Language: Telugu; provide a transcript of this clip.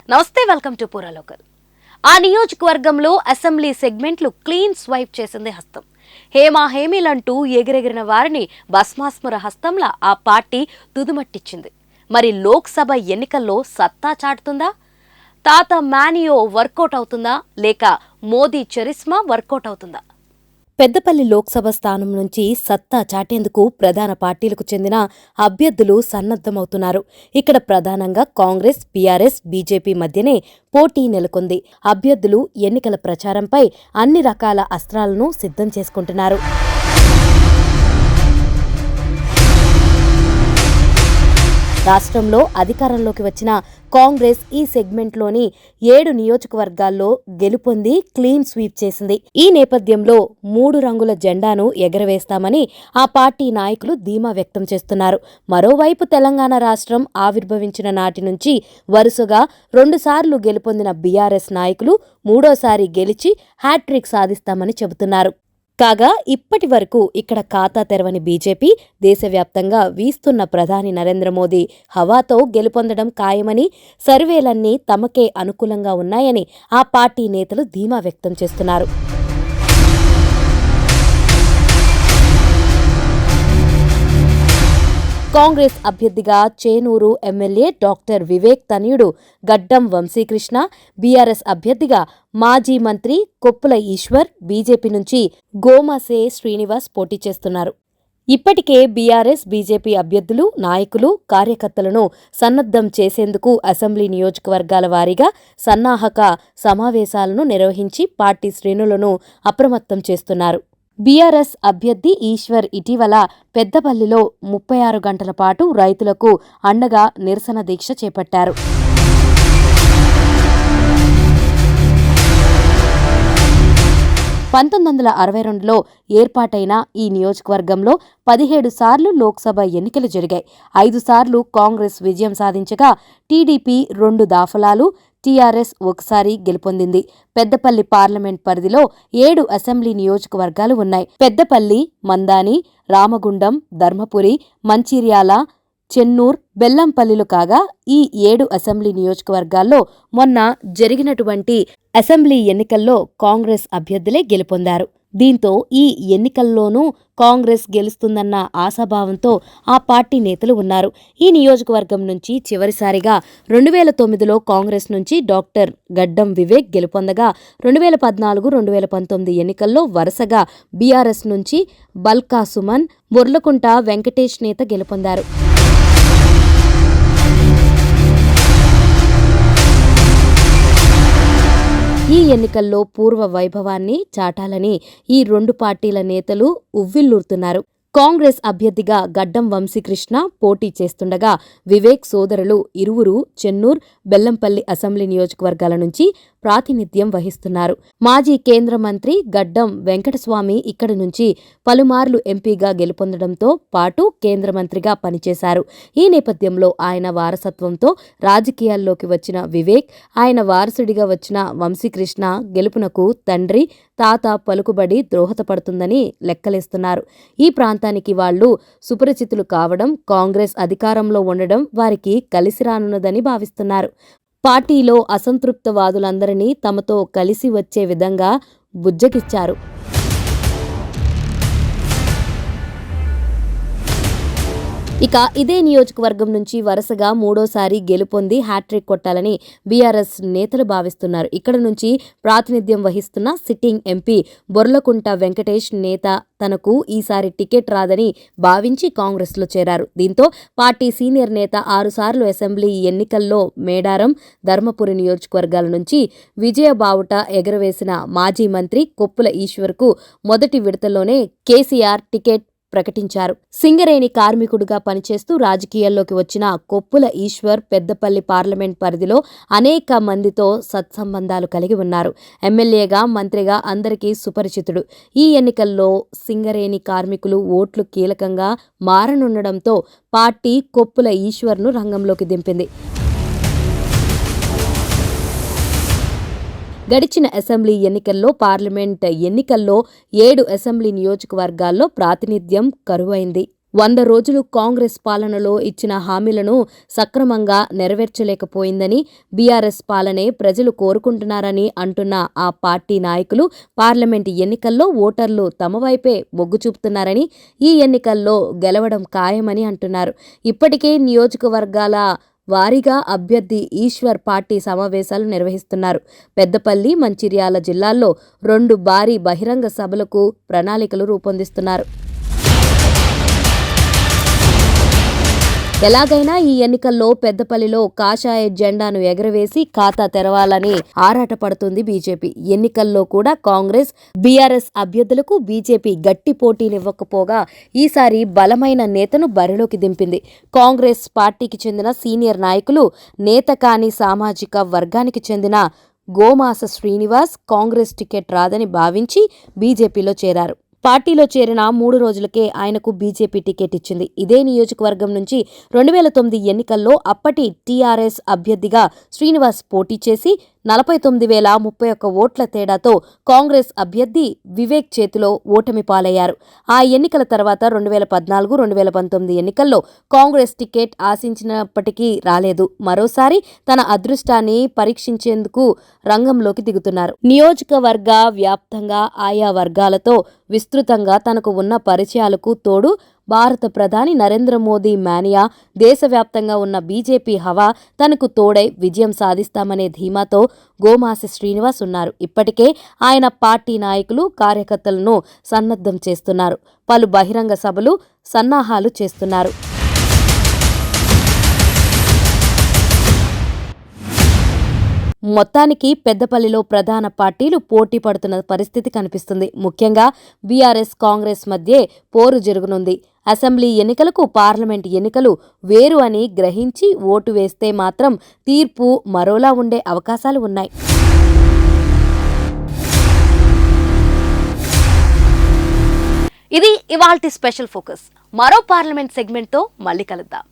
నమస్తే, వెల్కమ్ టు పూరా లోకల్. ఆ నియోజకవర్గంలో అసెంబ్లీ సెగ్మెంట్లు క్లీన్ స్వైప్ చేసింది హస్తం. హేమీలంటూ ఎగిరెగిరిన వారిని భస్మాస్మర హస్తంలా ఆ పార్టీ తుదుమట్టించింది. మరి లోక్సభ ఎన్నికల్లో సత్తా చాటుతుందా? తాత మానియో వర్కౌట్ అవుతుందా, లేక మోదీ చరిస్మా వర్కౌట్ అవుతుందా? పెద్దపల్లి లోక్సభ స్థానం నుంచి సత్తా చాటేందుకు ప్రధాన పార్టీలకు చెందిన అభ్యర్థులు సన్నద్దమవుతున్నారు. ఇక్కడ ప్రధానంగా కాంగ్రెస్, బీఆర్ఎస్, బీజేపీ మధ్యనే పోటీ నెలకొంది. అభ్యర్థులు ఎన్నికల ప్రచారంపై అన్ని రకాల అస్త్రాలను సిద్ధం చేసుకుంటున్నారు. రాష్ట్రంలో అధికారంలోకి వచ్చిన కాంగ్రెస్ ఈ సెగ్మెంట్లోని 7 నియోజకవర్గాల్లో గెలుపొంది క్లీన్ స్వీప్ చేసింది. ఈ నేపథ్యంలో 3 రంగుల జెండాను ఎగరవేస్తామని ఆ పార్టీ నాయకులు ధీమా వ్యక్తం చేస్తున్నారు. మరోవైపు తెలంగాణ రాష్ట్రం ఆవిర్భవించిన నాటి నుంచి వరుసగా 2 సార్లు గెలుపొందిన బీఆర్ఎస్ నాయకులు మూడోసారి గెలిచి హ్యాట్రిక్ సాధిస్తామని చెబుతున్నారు. కాగా ఇప్పటి వరకు ఇక్కడ ఖాతా తెరవని బీజేపీ దేశవ్యాప్తంగా వీస్తున్న ప్రధాని నరేంద్ర మోదీ హవాతో గెలుపొందడం ఖాయమని, సర్వేలన్నీ తమకే అనుకూలంగా ఉన్నాయని ఆ పార్టీ నేతలు ధీమా వ్యక్తం చేస్తున్నారు. కాంగ్రెస్ అభ్యర్థిగా చేనూరు ఎమ్మెల్యే డాక్టర్ వివేక్ తనయుడు గడ్డం వంశీకృష్ణ, బీఆర్ఎస్ అభ్యర్థిగా మాజీ మంత్రి కొప్పుల ఈశ్వర్, బీజేపీ నుంచి గోమసే శ్రీనివాస్ పోటీ చేస్తున్నారు. ఇప్పటికే బీఆర్ఎస్, బీజేపీ అభ్యర్థులు, నాయకులు, కార్యకర్తలను సన్నద్దం చేసేందుకు అసెంబ్లీ నియోజకవర్గాల వారీగా సన్నాహక సమావేశాలను నిర్వహించి పార్టీ శ్రేణులను అప్రమత్తం చేస్తున్నారు. బీఆర్ఎస్ అభ్యర్థి ఈశ్వర్ ఇటీవల పెద్దపల్లిలో 36 గంటల పాటు రైతులకు అండగా నిరసన దీక్ష చేపట్టారు. (1962లో ఏర్పాటైన ఈ నియోజకవర్గంలో 17 సార్లు లోక్సభ ఎన్నికలు జరిగాయి. 5 సార్లు కాంగ్రెస్ విజయం సాధించగా టీడీపీ 2 దాఫలాలు, టీఆర్ఎస్ ఒకసారి గెలుపొందింది. పెద్దపల్లి పార్లమెంట్ పరిధిలో 7 అసెంబ్లీ నియోజకవర్గాలు ఉన్నాయి. పెద్దపల్లి, మందాని, రామగుండం, ధర్మపురి, మంచిర్యాల, చెన్నూర్, బెల్లంపల్లిలు కాగా ఈ 7 అసెంబ్లీ నియోజకవర్గాల్లో మొన్న జరిగినటువంటి అసెంబ్లీ ఎన్నికల్లో కాంగ్రెస్ అభ్యర్థులే గెలుపొందారు. దీంతో ఈ ఎన్నికల్లోనూ కాంగ్రెస్ గెలుస్తుందన్న ఆశాభావంతో ఆ పార్టీ నేతలు ఉన్నారు. ఈ నియోజకవర్గం నుంచి చివరిసారిగా 2009లో కాంగ్రెస్ నుంచి డాక్టర్ గడ్డం వివేక్ గెలుపొందగా 2014, 2019 ఎన్నికల్లో వరుసగా బీఆర్ఎస్ నుంచి బల్కా సుమన్, బొర్లకుంట వెంకటేష్ నేత గెలుపొందారు. ఈ ఎన్నికల్లో పూర్వ వైభవాన్ని చాటాలని ఈ 2 పార్టీల నేతలు ఉవ్విళ్లూరుతున్నారు. కాంగ్రెస్ అభ్యర్థిగా గడ్డం వంశీకృష్ణ పోటీ చేస్తుండగా వివేక్ సోదరులు ఇరువురు చెన్నూర్, బెల్లంపల్లి అసెంబ్లీ నియోజకవర్గాల నుంచి ప్రాతినిధ్యం వహిస్తున్నారు. మాజీ కేంద్ర మంత్రి గడ్డం వెంకటస్వామి ఇక్కడి నుంచి పలుమార్లు ఎంపీగా గెలుపొందడంతో పాటు కేంద్ర మంత్రిగా పనిచేశారు. ఈ నేపథ్యంలో ఆయన వారసత్వంతో రాజకీయాల్లోకి వచ్చిన వివేక్, ఆయన వారసుడిగా వచ్చిన వంశీకృష్ణ గెలుపునకు తండ్రి, తాత పలుకుబడి దోహదపడుతుందని లెక్కలేస్తున్నారు. ఈ ప్రాంతానికి వాళ్లు సుపరిచితులు కావడం, కాంగ్రెస్ అధికారంలో ఉండడం వారికి కలిసి రానున్నదని భావిస్తున్నారు. పార్టీలో అసంతృప్తవాదులందరినీ తమతో కలిసి వచ్చే విధంగా బుజ్జగిచ్చారు. ఇక ఇదే నియోజకవర్గం నుంచి వరుసగా మూడోసారి గెలుపొంది హ్యాట్రిక్ కొట్టాలని బీఆర్ఎస్ నేతలు భావిస్తున్నారు. ఇక్కడ నుంచి ప్రాతినిధ్యం వహిస్తున్న సిట్టింగ్ ఎంపీ బొర్లకుంట వెంకటేష్ నేత తనకు ఈసారి టికెట్ రాదని భావించి కాంగ్రెస్లో చేరారు. దీంతో పార్టీ సీనియర్ నేత 6 సార్లు అసెంబ్లీ ఎన్నికల్లో మేడారం, ధర్మపురి నియోజకవర్గాల నుంచి విజయ బావుట ఎగరవేసిన మాజీ మంత్రి కొప్పుల ఈశ్వర్కు మొదటి విడతలోనే కేసీఆర్ టికెట్ ప్రకటించారు. సింగరేణి కార్మికుడిగా పనిచేస్తూ రాజకీయాల్లోకి వచ్చిన కొప్పుల ఈశ్వర్ పెద్దపల్లి పార్లమెంట్ పరిధిలో అనేక మందితో సత్సంబంధాలు కలిగి ఉన్నారు. ఎమ్మెల్యేగా, మంత్రిగా అందరికీ సుపరిచితుడు. ఈ ఎన్నికల్లో సింగరేణి కార్మికులు ఓట్లు కీలకంగా మారనుండడంతో పార్టీ కొప్పుల ఈశ్వర్ను రంగంలోకి దింపింది. గడిచిన అసెంబ్లీ ఎన్నికల్లో, పార్లమెంట్ ఎన్నికల్లో 7 అసెంబ్లీ నియోజకవర్గాల్లో ప్రాతినిధ్యం కరువైంది. 100 రోజులు కాంగ్రెస్ పాలనలో ఇచ్చిన హామీలను సక్రమంగా నెరవేర్చలేకపోయిందని, బీఆర్ఎస్ పాలనే ప్రజలు కోరుకుంటున్నారని అంటున్న ఆ పార్టీ నాయకులు పార్లమెంటు ఎన్నికల్లో ఓటర్లు తమ వైపే మొగ్గు చూపుతున్నారని, ఈ ఎన్నికల్లో గెలవడం ఖాయమని అంటున్నారు. ఇప్పటికే నియోజకవర్గాల వారీగా అభ్యర్థి ఈశ్వర్ పార్టీ సమావేశాలు నిర్వహిస్తున్నారు. పెద్దపల్లి, మంచిర్యాల జిల్లాల్లో 2 భారీ బహిరంగ సభలకు ప్రణాళికలు రూపొందిస్తున్నారు. ఎలాగైనా ఈ ఎన్నికల్లో పెద్దపల్లిలో కాషాయ జెండాను ఎగరవేసి ఖాతా తెరవాలని ఆరాటపడుతుంది బీజేపీ. ఎన్నికల్లో కూడా కాంగ్రెస్, బీఆర్ఎస్ అభ్యర్థులకు బీజేపీ గట్టి పోటీనివ్వకపోగా ఈసారి బలమైన నేతను బరిలోకి దింపింది. కాంగ్రెస్ పార్టీకి చెందిన సీనియర్ నాయకులు, నేత కాని సామాజిక వర్గానికి చెందిన గోమాస శ్రీనివాస్ కాంగ్రెస్ టికెట్ రాదని భావించి బీజేపీలో చేరారు. పార్టీలో చేరిన 3 రోజులకే ఆయనకు బీజేపీ టికెట్ ఇచ్చింది. ఇదే నియోజకవర్గం నుంచి 2009 ఎన్నికల్లో అప్పటి టీఆర్ఎస్ అభ్యర్థిగా శ్రీనివాస్ పోటీ చేసి 49,031 ఓట్ల తేడాతో కాంగ్రెస్ అభ్యర్థి వివేక్ చేతిలో ఓటమి పాలయ్యారు. ఆ ఎన్నికల తర్వాత 2014, 2019 ఎన్నికల్లో కాంగ్రెస్ టికెట్ ఆశించినప్పటికీ రాలేదు. మరోసారి తన అదృష్టాన్ని పరీక్షించేందుకు రంగంలోకి దిగుతున్నారు. నియోజకవర్గ వ్యాప్తంగా ఆయా వర్గాలతో విస్తృతంగా తనకు ఉన్న పరిచయాలకు తోడు భారత ప్రధాని నరేంద్ర మోదీ మేనియా, దేశవ్యాప్తంగా ఉన్న బీజేపీ హవా తనకు తోడై విజయం సాధిస్తామనే ధీమాతో గోమాసి శ్రీనివాస్ ఉన్నారు. ఇప్పటికే ఆయన పార్టీ నాయకులు, కార్యకర్తలను సన్నద్ధం చేస్తున్నారు. పలు బహిరంగ సభలు, సన్నాహాలు చేస్తున్నారు. మొత్తానికి పెద్దపల్లిలో ప్రధాన పార్టీలు పోటీ పడుతున్న పరిస్థితి కనిపిస్తుంది. ముఖ్యంగా బీఆర్ఎస్, కాంగ్రెస్ మధ్యే పోరు జరగనుంది. అసెంబ్లీ ఎన్నికలకు పార్లమెంట్ ఎన్నికలు వేరు అని గ్రహించి ఓటు వేస్తే మాత్రం తీర్పు మరోలా ఉండే అవకాశాలు ఉన్నాయి. ఇది ఇవాల్టి స్పెషల్ ఫోకస్. మరో పార్లమెంట్ సెగ్మెంట్తో మళ్ళీ కలుద్దాం.